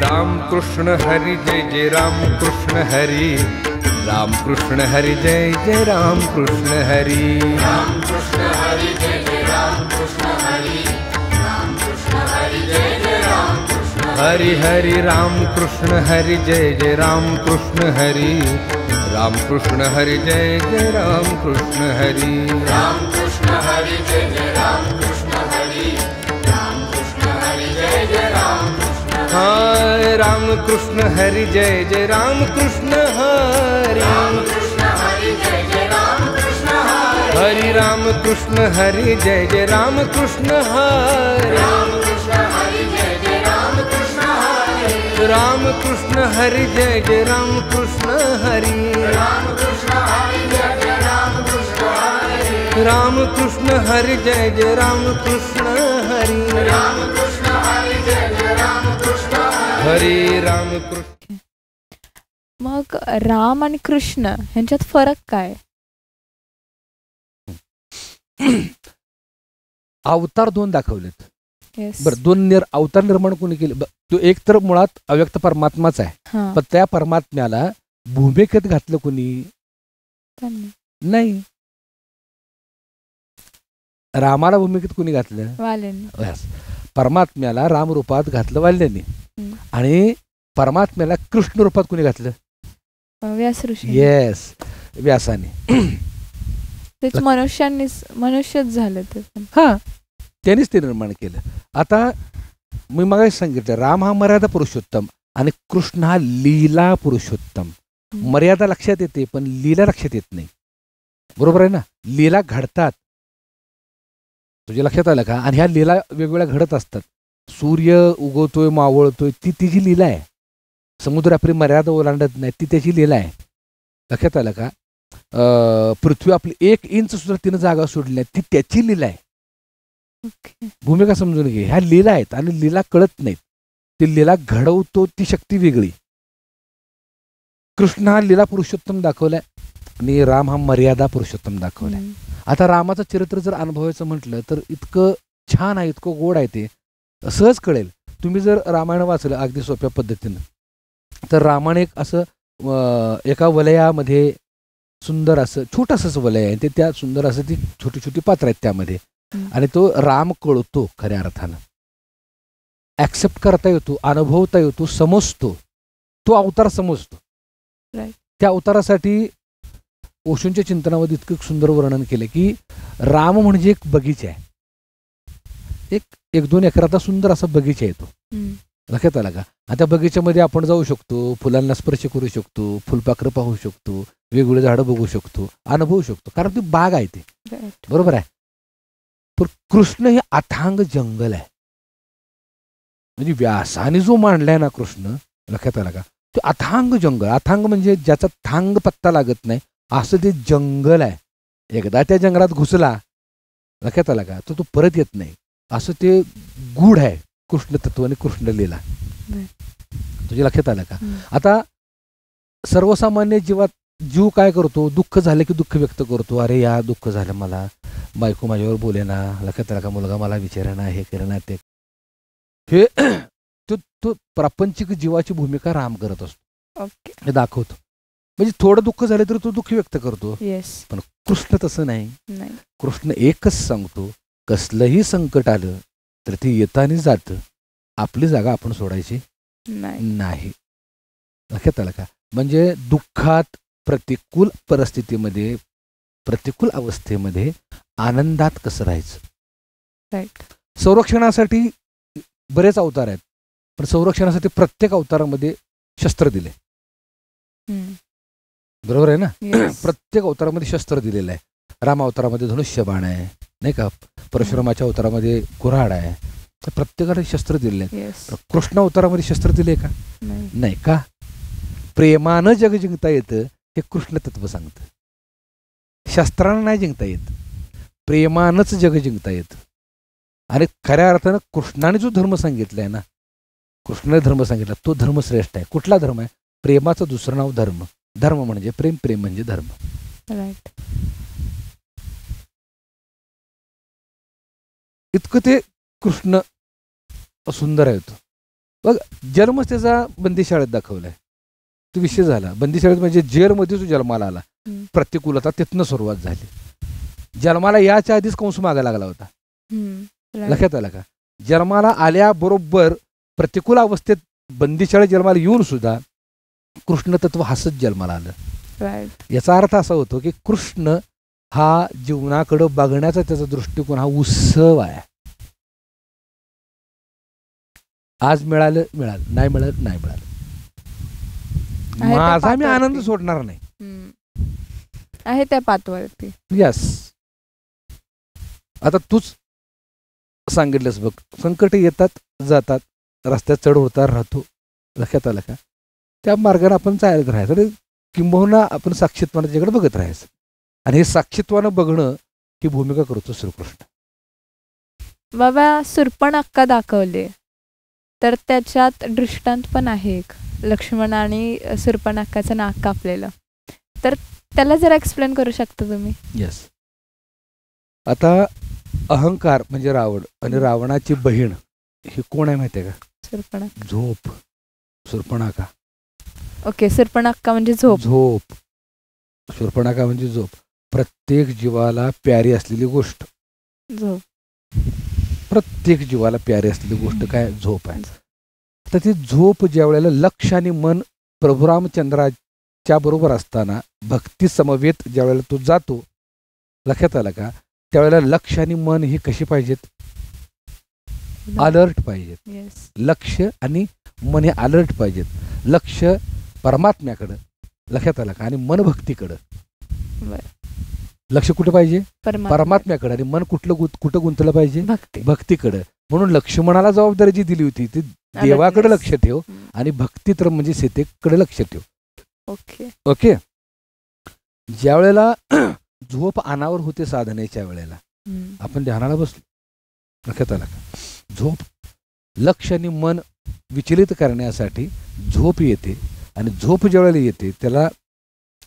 राम कृष्ण हरी जय जय राम कृष्ण हरी, राम कृष्ण हरी जय जय राम कृष्ण हरी, राम कृष्ण हरी जय जय राम कृष्ण हरी, राम कृष्ण हरी जय जय राम कृष्ण हरि हरि राम कृष्ण हरि जय जय राम कृष्ण हरि, राम कृष्ण हरि जय जय राम कृष्ण हरि, राम कृष्ण हरी जय जय राम कृष्ण हरी, राम कृष्ण हरी जय जय राम कृष्ण हाय राम कृष्ण हरि जय जय राम कृष्ण हरि, राम कृष्ण हरी जय जय राम कृष्ण हरी, हरि राम कृष्ण हरि जय जय राम कृष्ण हरि, राम कृष्ण हरी जय जय राम कृष्ण हरी, राम कृष्ण हरि जय जय राम कृष्ण हरि, राम कृष्ण हरी जय जय राम कृष्ण हरी, राम कृष्ण हरि जय जय राम कृष्ण हरि, राम कृष्ण हरी जय जय राम कृष्ण हरि राम कृष्ण. मग राम आणि कृष्ण ह्यांच्यात फरक काय? अवतार दोन दाखवलेत. येस. बरं, अवतार निर्माण कोणी केले? तो एक तर मुळात अव्यक्त परमात्माच आहे, हां, पण त्या परमात्म्याला भूमिकेत घातलं कोणी त्यांनी. नाही. रामाला भूमिकेत कोणी घातलं? वाल्यांनी. Yes. परमात्म्याला राम रूपात घातलं वाल्यांनी, हं. आणि परमात्म्याला कृष्ण रूपात कोणी घातलं? व्यास ऋषी. येस, व्यासाने. तेच मनुष्यच झाले ते पण. हा, त्यांनीच ते निर्माण केलं. आता मी मगाशी सांगितलं, राम हा मर्यादा पुरुषोत्तम आणि कृष्ण हा लीला पुरुषोत्तम. हं. मर्यादा लक्षात येते पण लीला लक्षात येत नाही. बरोबर आहे ना? लीला घडतात. तुझ्या लक्षात आलं का? आणि ह्या लीला वेगवेगळ्या घडत असतात. सूर्य उगवतोय, मावळतोय, ती तिची लीला आहे. समुद्र आपली मर्यादा ओलांडत नाही, ती त्याची लीला आहे. लक्षात आलं का? पृथ्वी आपली 1 इंच सुद्धा तिनं जागा सोडली नाही, ती त्याची लीला आहे. ओके. भूमिका समजून घे. ह्या लीला आहेत आणि लीला कळत नाहीत. ती लीला घडवतो ती शक्ती वेगळी. कृष्ण हा लीला पुरुषोत्तम दाखवलाय आणि राम हा मर्यादा पुरुषोत्तम दाखवलाय. हं. आता रामाचं चरित्र जर अनुभवायचं म्हटलं तर इतकं छान आहे, इतकं गोड आहे, ते सहज कळेल. तुम्ही जर रामायण वाचलं अगदी सोप्या पद्धतीनं, तर रामाने एक असं एका वलयामध्ये सुंदर असं छोटंसंच वलय आहे, ते त्या सुंदर असं ती छोटी छोटी पात्र आहेत त्यामध्ये, हं. आणि तो राम कळतो खऱ्या अर्थानं. ॲक्सेप्ट करता येतो, अनुभवता येतो, समजतो. तो अवतार समजतो. Right. त्या अवतारासाठी ओशोंच्या चिंतनामध्ये इतकं सुंदर वर्णन केलं की राम म्हणजे एक बगीचा आहे. एक 2 एकराचा सुंदर असा बगीचा आहे तो. हं. लक्षात आला का? आणि त्या बगीच्यामध्ये आपण जाऊ शकतो, फुलांना स्पर्श करू शकतो, फुलपाखरं पाहू शकतो, वेगवेगळे झाडं बघू शकतो, अनुभवू शकतो, कारण ती बाग आहे ती. Right. बरोबर आहे. पण कृष्ण हे अथांग जंगल आहे. म्हणजे व्यासाने जो मांडलाय ना कृष्ण, लक्षात आला का? ते अथांग जंगल. अथांग म्हणजे ज्याचा थांग पत्ता लागत नाही असं ते जंगल आहे. एकदा त्या जंगलात घुसला, लक्षात आला का, तर तो परत येत नाही. असं ते गूढ आहे कृष्ण तत्व आणि कृष्ण लीला. तुझ्या लक्षात आलं का? हं. आता सर्वसामान्य जीव काय करतो? दुःख झालं की दुःख व्यक्त करतो. अरे या दुःख झालं मला, बायको माझ्यावर बोलेना, लक्षात आला का, मुलगा मला विचारेना, हे करेना, ते हे तो प्रापंचिक जीवाची भूमिका राम करत असतो. ओके. हे दाखवतो. म्हणजे थोडं दुःख झालं तर तो दुःख व्यक्त करतो. येस. पण कृष्ण तसं नाही. नाही. कृष्ण एकच सांगतो, कसलंही संकट आलं तर ते येताना जातं, आपली जागा आपण सोडायची नाही. नाही. लक्षात आलं का? म्हणजे दुःखात, प्रतिकूल परिस्थितीमध्ये, प्रतिकूल अवस्थेमध्ये आनंदात कसं राहायचं. राईट. संरक्षणासाठी बरेच अवतार आहेत, पण संरक्षणासाठी प्रत्येक अवतारामध्ये शस्त्र दिले. हं. बरोबर आहे ना? Yes. प्रत्येक अवतारामध्ये शस्त्र दिलेलं आहे. राम अवतारामध्ये धनुष्यबाण आहे, नाही का? परशुरामाच्या अवतारामध्ये कुऱ्हाड आहे. तर प्रत्येकाला शस्त्र दिलेले आहेत. येस. कृष्ण अवतारामध्ये शस्त्र दिले का? नाही. नाही. का? प्रेमानं जग जिंकता येतं हे कृष्ण तत्व सांगतं. शस्त्रानं नाही जिंकता येत, प्रेमानंच जग जिंकता येतं. आणि खऱ्या अर्थानं कृष्णाने जो धर्म सांगितलाय ना, कृष्णाने धर्म सांगितला तो धर्म श्रेष्ठ आहे. कुठला धर्म आहे? प्रेमाचं दुसरं नाव धर्म. धर्म म्हणजे प्रेम, प्रेम म्हणजे धर्म. राईट. इतकं ते कृष्ण सुंदर आहे. बघ जन्मच त्याचा बंदीशाळेत दाखवलाय. तो विषय झाला बंदीशाळेत म्हणजे जेलमध्ये जो जन्माला आला. हम्म. प्रतिकूलता तिथनं सुरुवात झाली. जन्माला याच्या आधीच कंस मागा लागला होता. right. लक्षात आलं का? जन्माला आल्याबरोबर प्रतिकूल अवस्थेत बंदीशाळेत जन्माला येऊन सुद्धा कृष्ण तत्व हसत जन्माला आलं. right. याचा अर्थ असा होतो की कृष्ण हा जीवनाकडे बघण्याचा त्याचा दृष्टिकोन हा उत्सव आहे. आज मिळालं मिळालं, नाही मिळालं नाही मिळालं, आहे त्या माझा मी आनंद पातळीवरती. सोडणार नाही. आहे त्या पातळीवरती. यस. आता तूच सांगितलंस बघ, संकट येतात जातात, रस्त्यात चढ उतार राहतो. लक्षात आलं का? त्या मार्गाने आपण चालत राहायचं आणि किंबहुना आपण साक्षीत्वानं त्याच्याकडे बघत राहायचं. आणि हे साक्षीत्वानं बघणं ही भूमिका करतो श्रीकृष्ण. बाबा सुर्पणखा दाखवले तर त्याच्यात दृष्टांत पण आहे एक, लक्ष्मण आणि सुर्पणखाचं नाक कापलेलं. तर त्याला जरा एक्सप्लेन करू शकता तुम्ही? येस. आता अहंकार म्हणजे रावण आणि रावणाची बहीण ही कोण आहे माहिती आहे का? सुर्पणखा. झोप. शूर्पणखा. ओके. सुर्पणखा म्हणजे झोप. झोप. शूर्पणखा म्हणजे झोप. प्रत्येक जीवाला प्यारी असलेली गोष्ट. झोप. प्रत्येक जीवाला प्यारी असलेली गोष्ट काय? झोप आहे. तर ती झोप ज्या वेळेला लक्ष आणि मन प्रभू रामचंद्राच्या बरोबर असताना भक्ती समवेत ज्या वेळेला तो जातो, लक्षात आलं का? त्यावेळेला लक्ष आणि मन ही कशी पाहिजेत? अलर्ट पाहिजेत. येस. लक्ष आणि मन हे अलर्ट पाहिजेत. लक्ष परमात्म्याकडं, लक्षात आलं का? आणि मन भक्तीकडं. बरं. लक्ष कुठं पाहिजे? परमात्मा. परमात्म्याकडे. आणि मन कुठं गुंतलं पाहिजे? भक्ती. भक्तीकडे. म्हणून लक्ष्मणाला जबाबदारी जी दिली होती ती देवाकडे Alertness. लक्ष ठेव आणि भक्ती तर म्हणजे सीतेकडे लक्ष ठेव. ओके. ओके. ज्या वेळेला झोप अनावर होते साधनेच्या वेळेला आपण ध्यानाला बसलो, लक्षात आलं का? झोप लक्ष आणि मन विचलित करण्यासाठी झोप येते आणि झोप ज्या वेळेला येते त्याला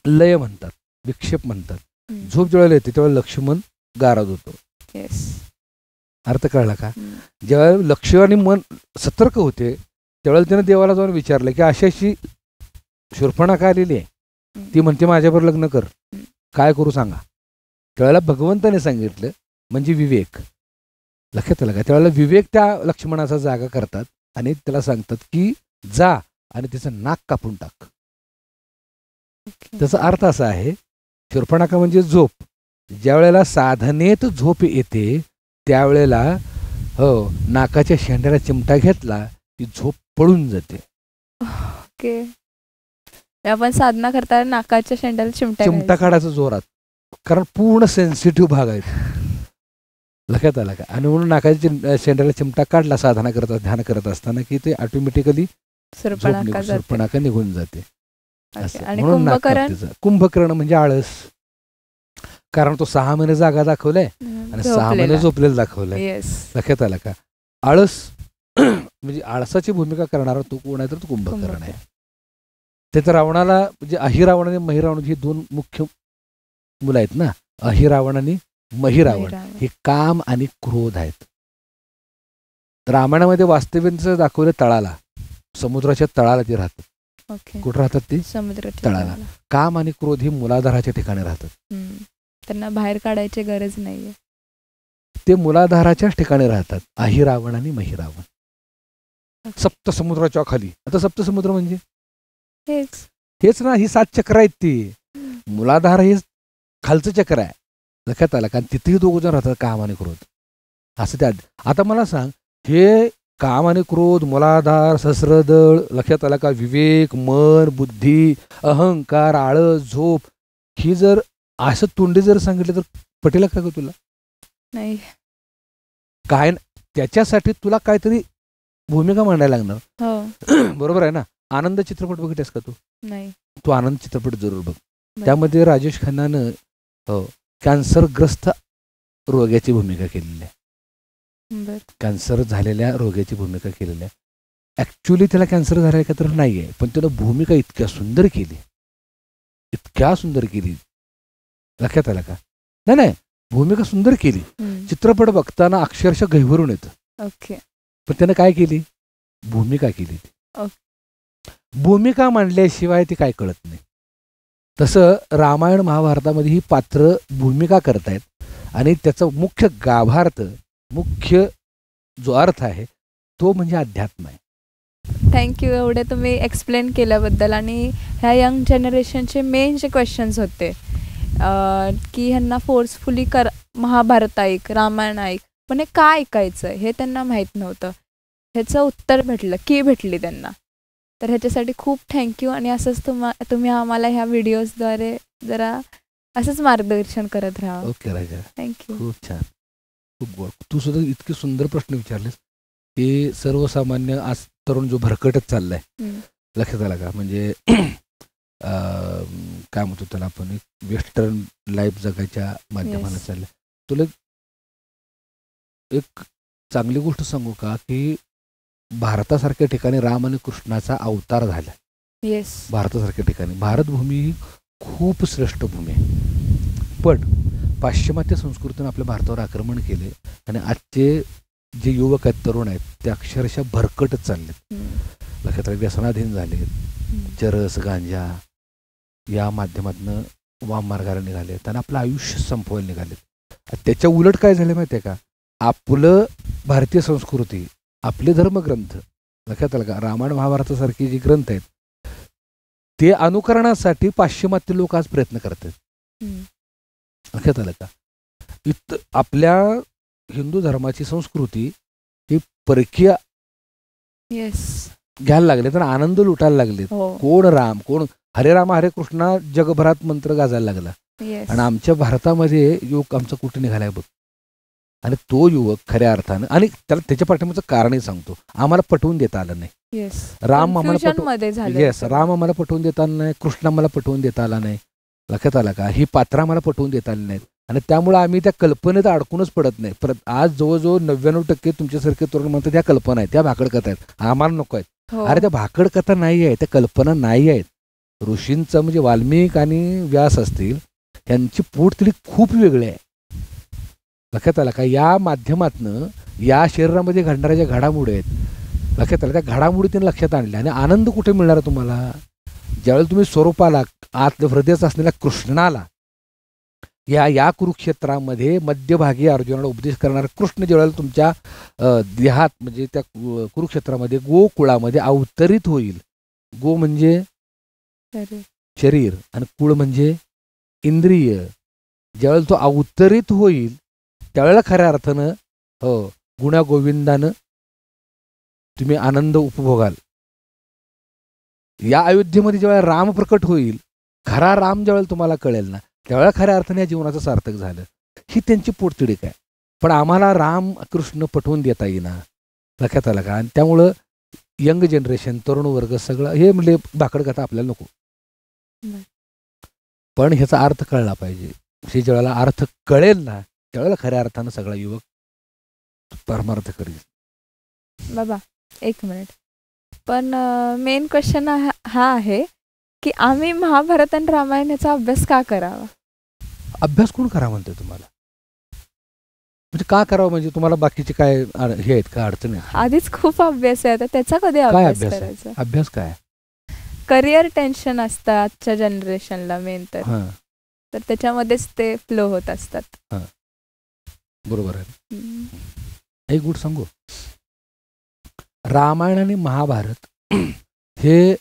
लय म्हणतात, विक्षेप म्हणतात. झोप ज्या वेळेला येते त्यावेळेला लक्ष मन गारद होतो. येस. अर्थ कळला का? ज्यावेळेला लक्ष आणि मन सतर्क होते त्यावेळेला त्यानं देवाला जाऊन विचारलं की अशी अशी शूर्पणखा आलेली आहे, ती म्हणते माझ्यावर लग्न कर, काय करू सांगा. त्यावेळेला भगवंताने सांगितलं म्हणजे विवेक. लक्षात आलं का? त्यावेळेला विवेक त्या लक्ष्मणाचा जागा करतात आणि त्याला सांगतात की जा आणि त्याचं नाक कापून टाक. त्याचा अर्थ असा आहे, शूर्पणखा म्हणजे झोप. ज्या वेळेला साधनेत झोप येते त्यावेळेला हो नाकाच्या शेंड्याला चिमटा घेतला की झोप पळून जाते. ओके. आपण साधना करताना नाकाच्या शेंड्याला चिमटा काढायचा जोरात, कारण पूर्ण सेन्सिटिव्ह भाग आहे. लक्षात आला का? आणि म्हणून नाकाच्या शेंड्याला चिमटा काढला साधना करत ध्यान करत असताना की ते ऑटोमॅटिकली शूर्पणखा निघून जाते. आणि म्हणून नाक कुंभकर्ण. कापतेचं. कुंभकर्ण म्हणजे आळस, कारण तो 6 महिने जागा दाखवलाय आणि 6 महिने झोपलेला दाखवलाय. येस. लक्षात आला का? आळस म्हणजे आळसाची भूमिका करणारा तो कोण आहे तर तो कुंभकर्ण आहे. ते तर रावणाला म्हणजे अहिरावण आणि महिरावण ही 2 मुख्य मुलं आहेत ना. अहिरावण आणि महिरावण हे काम आणि क्रोध आहेत. रामायणामध्ये वास्तव्याचं दाखवलं तळाला, समुद्राच्या तळाला ते राहतात. ओके. कुठं राहतात ते? समुद्राच्या तळाला. काम आणि क्रोध ही मुलाधाराच्या ठिकाणी राहतात. त्यांना बाहेर काढायची गरज नाहीये. ते मुलाधाराच्याच ठिकाणी राहतात. अहिरावण आणि महिरावण. सप्तसमुद्राच्या खाली. आता सप्तसमुद्र म्हणजे हेच ना, ही 7 चक्र आहेत. ती मुलाधार हे खालचं चक्र आहे. लक्षात आलं का? तिथेही 2 जण राहतात, काम आणि क्रोध. असं त्या. आता मला सांग, हे काम आणि क्रोध, मुलाधार, सहस्रदळ, लक्षात आला का? विवेक, मन, बुद्धी, अहंकार, आळस, झोप, ही जर असं तोंडी जर सांगितलं तर पटेल का ग तुला? नाही. काय त्याच्यासाठी तुला काहीतरी भूमिका मांडायला लागणार. हो. बरोबर आहे ना? आनंद चित्रपट बघितलास का तू? नाही. तू आनंद चित्रपट जरूर बघ. त्यामध्ये राजेश खन्नानं कॅन्सरग्रस्त रोग्याची भूमिका केलेली आहे. कॅन्सर झालेल्या रोग्याची भूमिका केलेली आहे. ऍक्च्युली त्याला कॅन्सर झालाय का तर नाही आहे, पण त्यानं भूमिका इतक्या सुंदर केली, इतक्या सुंदर केली. लक्षात आलं का? नाही, भूमिका सुंदर केली. चित्रपट बघताना अक्षरशः गहिवरून येतं. ओके. पण त्यानं काय केली? भूमिका केली ती. भूमिका मांडल्याशिवाय ती काय कळत नाही. तसं रामायण महाभारतामध्ये ही पात्र भूमिका करतायत आणि त्याचा मुख्य गाभार्थ, मुख्य जो अर्थ आहे तो म्हणजे अध्यात्म आहे. थँक्यू एवढे तुम्ही एक्सप्लेन केल्याबद्दल. आणि ह्या यंग जनरेशनचे मेन जे क्वेश्चन्स होते की ह्यांना फोर्सफुली महाभारत ऐक, रामायण ऐक, पण हे का ऐकायचं हे त्यांना माहीत नव्हतं. ह्याचं उत्तर भेटलं, की भेटली त्यांना. तर ह्याच्यासाठी खूप थँक्यू. आणि असंच तुम्ही आम्हाला ह्या व्हिडिओजद्वारे जरा असंच मार्गदर्शन करत राहा. ओके राजा, थँक्यू. खूप छान, खूप गोड. तू सुद्धा इतके सुंदर प्रश्न विचारलेस. ते सर्वसामान्य आज तरुण जो भरकटच चाललाय, लक्षात आला का? म्हणजे काय म्हणतो त्याला आपण, एक वेस्टर्न लाईफ जगाच्या माध्यमाने चाललंय. तुला एक चांगली गोष्ट सांगू का, की भारतासारख्या ठिकाणी राम आणि कृष्णाचा अवतार झाला. येस. भारतासारख्या ठिकाणी भारतभूमी ही खूप श्रेष्ठ भूमी आहे. पण पाश्चिमात्य संस्कृतीने आपल्या भारतावर आक्रमण केले आणि आजचे जे युवक आहेत, तरुण आहेत, ते अक्षरशः भरकटच चाललेत. लक्षात व्यसनाधीन झालेत. चरस, गांजा या माध्यमातून वाम मार्गाला निघाले, त्यांना आपलं आयुष्य संपवायला निघालेत. त्याच्या उलट काय झालं माहिती आहे का? आपलं भारतीय संस्कृती, आपले धर्मग्रंथ, लक्षात आलं का, रामायण महाभारतासारखे जे ग्रंथ आहेत ते अनुकरणासाठी पाश्चिमात्य लोक आज प्रयत्न करतात. लक्षात आलं का? आपल्या हिंदू धर्माची संस्कृती ही परकीय घ्यायला लागले, तर आनंद लुटायला लागले. कोण राम, कोण हरे राम हरे कृष्णा जगभरात मंत्र गाजायला लागला. आणि आमच्या भारतामध्ये युवक आमचा कुठे निघालाय बघ. आणि तो युवक खऱ्या अर्थानं, आणि त्याला त्याच्या पाठीमागचं कारणही सांगतो, आम्हाला पटवून देता आलं नाही. राम आम्हाला पटवून देता आलं नाही, कृष्ण आम्हाला पटवून देता आला नाही. लक्षात आला का? ही पात्र आम्हाला पटवून देता आली नाहीत. आणि त्यामुळे आम्ही त्या कल्पनेत अडकूनच पडत नाही. परत आज जवळजवळ 99% तुमच्यासारखे तरुण म्हणतात त्या कल्पना आहेत, त्या भाकड कथा आहेत, आम्हाला नको आहेत. अरे त्या भाकड कथा नाही आहे, त्या कल्पना नाही आहेत. ऋषींचं म्हणजे वाल्मिक आणि व्यास असतील, यांची पोटतिडी खूप वेगळी आहे. लक्षात आला का? या माध्यमातनं या शरीरामध्ये घडणाऱ्या ज्या घडामोडी आहेत, लक्षात आलं, त्या घडामोडी त्यांनी लक्षात आणल्या. आणि आनंद कुठे मिळणार तुम्हाला? ज्यावेळेला तुम्ही स्वरूपाला, आत हृदयात असलेल्या कृष्णाला, या कुरुक्षेत्रामध्ये मध्यभागी अर्जुनाला उपदेश करणारा कृष्ण ज्यावेळेला तुमच्या देहात म्हणजे त्या कुरुक्षेत्रामध्ये गोकुळामध्ये अवतरित होईल. गो म्हणजे शरीर आणि कुळ म्हणजे इंद्रिय. ज्यावेळेला तो अवतरित होईल त्यावेळेला खऱ्या अर्थानं गुण्या गोविंदानं तुम्ही आनंद उपभोगाल. या अयोध्येमध्ये ज्यावेळेला राम प्रकट होईल, खरा राम ज्यावेळेला तुम्हाला कळेल ना, त्यावेळेला खऱ्या अर्थाने या जीवनाचं सार्थक झालं. ही त्यांची पोटतिडीक आहे. पण आम्हाला राम कृष्ण पटवून देता येईना. लक्षात आलं का? आणि त्यामुळं यंग जनरेशन, तरुण वर्ग सगळं हे म्हणजे भाकड कथा आपल्याला नको. पण ह्याचा अर्थ कळला पाहिजे. हे ज्यावेळेला अर्थ कळेल ना, त्यावेळेला खऱ्या अर्थानं सगळा युवक परमार्थ करेल. बाबा एक मिनिट, पण मेन क्वेश्चन हा आहे की आम्ही महाभारत आणि रामायणाचा अभ्यास का करावा? अभ्यास कोण करा म्हणते तुम्हाला? म्हणजे का करावं? म्हणजे तुम्हाला बाकीचे काय हे आहेत का अडचणी? आधीच खूप अभ्यास आहे, आता त्याचा कधी अभ्यास करायचा? अभ्यास काय? करिअर टेन्शन असतं आजच्या जनरेशनला मेन तर त्याच्यामध्येच ते फ्लो होत असतात. बरोबर आहे. एक गोष्ट सांगू, रामायण आणि महाभारत हे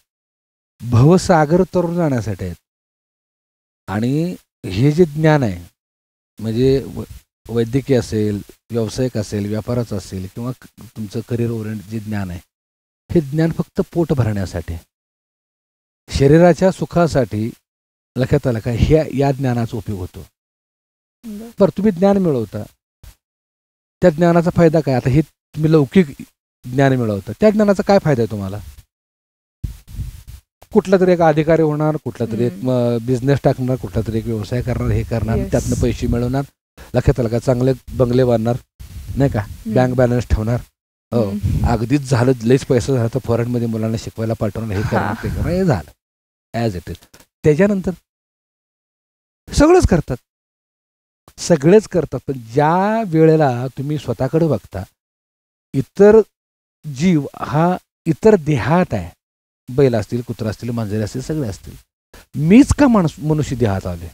भवसागर तरुण जाण्यासाठी आहेत. आणि हे जे ज्ञान आहे, म्हणजे वैद्यकीय असेल, व्यावसायिक असेल, व्यापाराचं असेल, किंवा तुमचं करिअर ओरिएंटेड जे ज्ञान आहे, हे ज्ञान फक्त पोट भरण्यासाठी, शरीराच्या सुखासाठी. लक्षात आलं का? या ज्ञानाचा उपयोग होतो. पर तुम्ही ज्ञान मिळवता, त्या ज्ञानाचा फायदा काय? आता हे तुम्ही लौकिक ज्ञान मिळवता, त्या ज्ञानाचा काय फायदा आहे तुम्हाला? कुठला तरी एक अधिकारी होणार, कुठला तरी एक बिझनेस टाकणार, कुठला तरी एक व्यवसाय करणार, हे करणार, त्यातनं पैसे मिळवणार. लक्षात आलं का? चांगले बंगले बांधणार, नाही का, बँक बॅलन्स ठेवणार. अगदीच झालं, लईच पैसा झाला तर फॉरेनमध्ये मुलांना शिकवायला पाठवणार, हे करणार, ते करणार, हे झालं ॲज इट इज. त्याच्यानंतर सगळंच करतात. पण ज्या वेळेला तुम्ही स्वतःकडे बघता, इतर जीव हा इतर देहात आहे. बैल असतील, कुत्रा असतील, मांजरे असतील, सगळे असतील. मीच का मनुष्य देहात आले?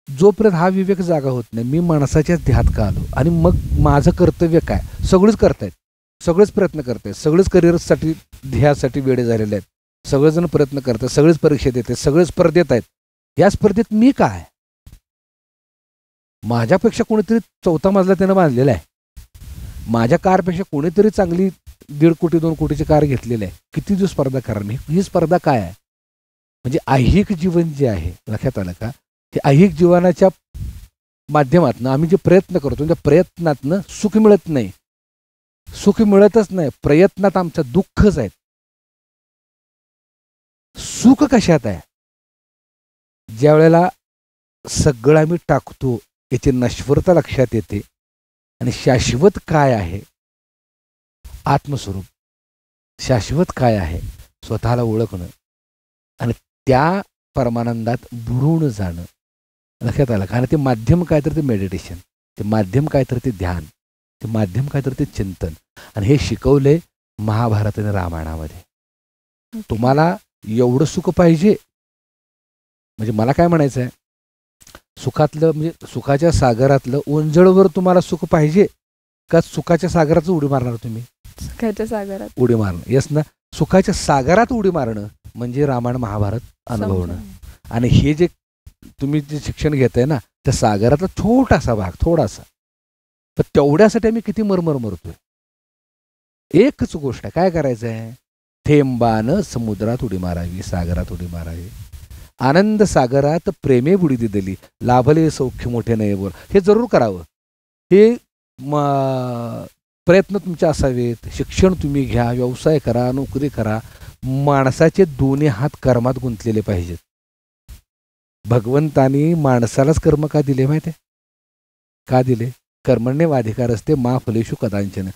जोपर्यंत हा विवेक जागा होत नाही, मी माणसाच्याच देहात का आलो आणि मग माझं कर्तव्य काय? सगळेच करतायत, सगळेच प्रयत्न करतायत, सगळेच करिअरसाठी ध्येयासाठी वेडे झालेले आहेत, सगळेजण प्रयत्न करतात, सगळेच परीक्षा देत आहेत, सगळेच स्पर्धेत आहेत. या स्पर्धेत मी काय? माझ्यापेक्षा कोणीतरी 4था मजला त्यानं बांधलेला आहे. माझ्या कारपेक्षा कोणीतरी चांगली 1.5 कोटी 2 कोटीची कार घेतलेली आहे. किती दिवस स्पर्धा करणार मी? ही स्पर्धा काय आहे? म्हणजे ऐहिक जीवन जे आहे, लक्षात आलं का? ते ऐहिक जीवनाच्या माध्यमातून आम्ही जे प्रयत्न करतो त्या प्रयत्नातनं सुख मिळत नाही. सुख मिळतच नाही, प्रयत्नात आमचं दुःखच आहे. सुख कशात आहे? ज्या वेळेला सगळं आम्ही टाकतो, याची नश्वरता लक्षात येते आणि शाश्वत काय आहे? आत्मस्वरूप. शाश्वत काय आहे? स्वतःला ओळखणं आणि त्या परमानंदात बुडून जाणं. लक्षात आलं? कारण ते माध्यम काय तर ते मेडिटेशन, ते माध्यम काय तर ते ध्यान, ते माध्यम काय तर ते चिंतन. आणि हे शिकवले महाभारत आणि रामायणामध्ये. तुम्हाला एवढं सुख पाहिजे म्हणजे मला काय म्हणायचं आहे, सुखातलं म्हणजे सुखाच्या सागरातलं ओंजळवर तुम्हाला सुख पाहिजे का सुखाच्या सागरात उडी मारणार तुम्ही? सुखाच्या सागरात उडी मारणं. येस ना? सुखाच्या सागरात उडी मारणं म्हणजे रामायण महाभारत अनुभवणं. आणि हे जे तुम्ही जे शिक्षण घेताय ना, त्या सागरातला छोटासा भाग, थोडासा, तर तेवढ्यासाठी आम्ही किती मरमर मरतोय. एकच गोष्ट आहे, काय करायचं आहे? थेंबानं समुद्रात उडी मारावी, सागरात उडी मारावी. आनंद सागरात प्रेमे बुडी दिली, लाभले सौख्य मोठे नाही बोल. हे जरूर करावं. हे प्रयत्न तुमचे असावेत. शिक्षण तुम्ही घ्या, व्यवसाय करा, नोकरी करा. माणसाचे दोन्ही हात कर्मात गुंतलेले पाहिजेत. भगवंतानी माणसालाच कर्म का दिले माहिती आहे? का दिले? कर्मण्येवाधिकार असते मा फलेषु कदांचन.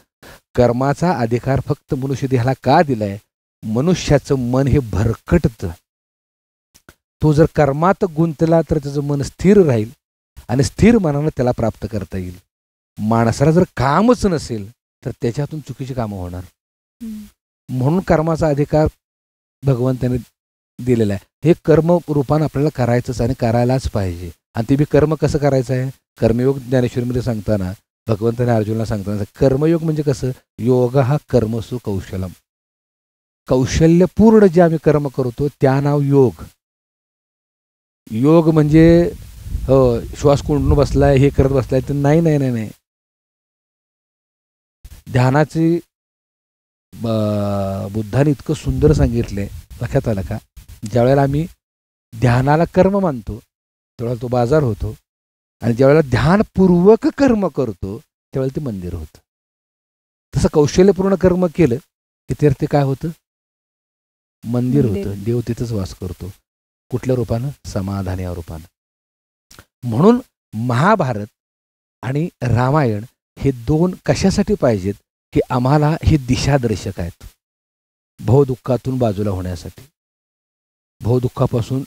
कर्माचा अधिकार फक्त मनुष्य देहाला का दिलाय? मनुष्याचं मन हे भरकटतं. तो जर कर्मात गुंतला तर त्याचं मन स्थिर राहील आणि स्थिर मनानं त्याला प्राप्त करता येईल. माणसाला जर कामच नसेल तर त्याच्यातून चुकीची कामं होणार. म्हणून कर्माचा अधिकार भगवंताने दिलेला आहे. हे कर्म रूपानं आपल्याला करायचंच आणि करायलाच पाहिजे. आणि ते बी कर्म कसं करायचं आहे? कर्मयोग ज्ञानेश्वरीमध्ये सांगताना भगवंताने अर्जुनला सांगताना कर्मयोग म्हणजे कसं? योग हा कर्मसु कौशलम. कौशल्यपूर्ण जे आम्ही कर्म करतो त्या नाव योग. योग म्हणजे श्वास कोंडून बसलाय, हे करत बसलाय, तर नाही नाही नाही नाही. ध्यानाची बुद्धाने इतकं सुंदर सांगितलंय, लक्षात आलं का? ज्यावेळेला आम्ही ध्यानाला कर्म मानतो त्यावेळेला तो बाजार होतो आणि ज्यावेळेला ध्यानपूर्वक कर्म करतो त्यावेळेला ते मंदिर होतं. तसं कौशल्यपूर्ण कर्म केलं की ते काय होतं? मंदिर होतं. देव तिथंच वास करतो. कुठल्या रूपानं? समाधान या रूपानं. म्हणून महाभारत आणि रामायण हे दोन कशासाठी पाहिजेत की आम्हाला हे दिशादर्शक आहेत. भवदुःखातून बाजूला होण्यासाठी, भवदुःखापासून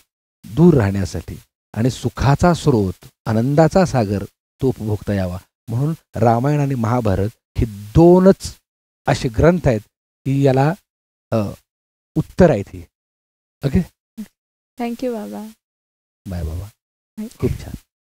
दूर राहण्यासाठी आणि सुखाचा स्रोत, आनंदाचा सागर तो उपभोगता यावा. म्हणून रामायण आणि महाभारत हे दोनच असे ग्रंथ आहेत की याला उत्तर आहेत. ही ओके. थँक्यू बाबा. बाय बाबा. खूप छान.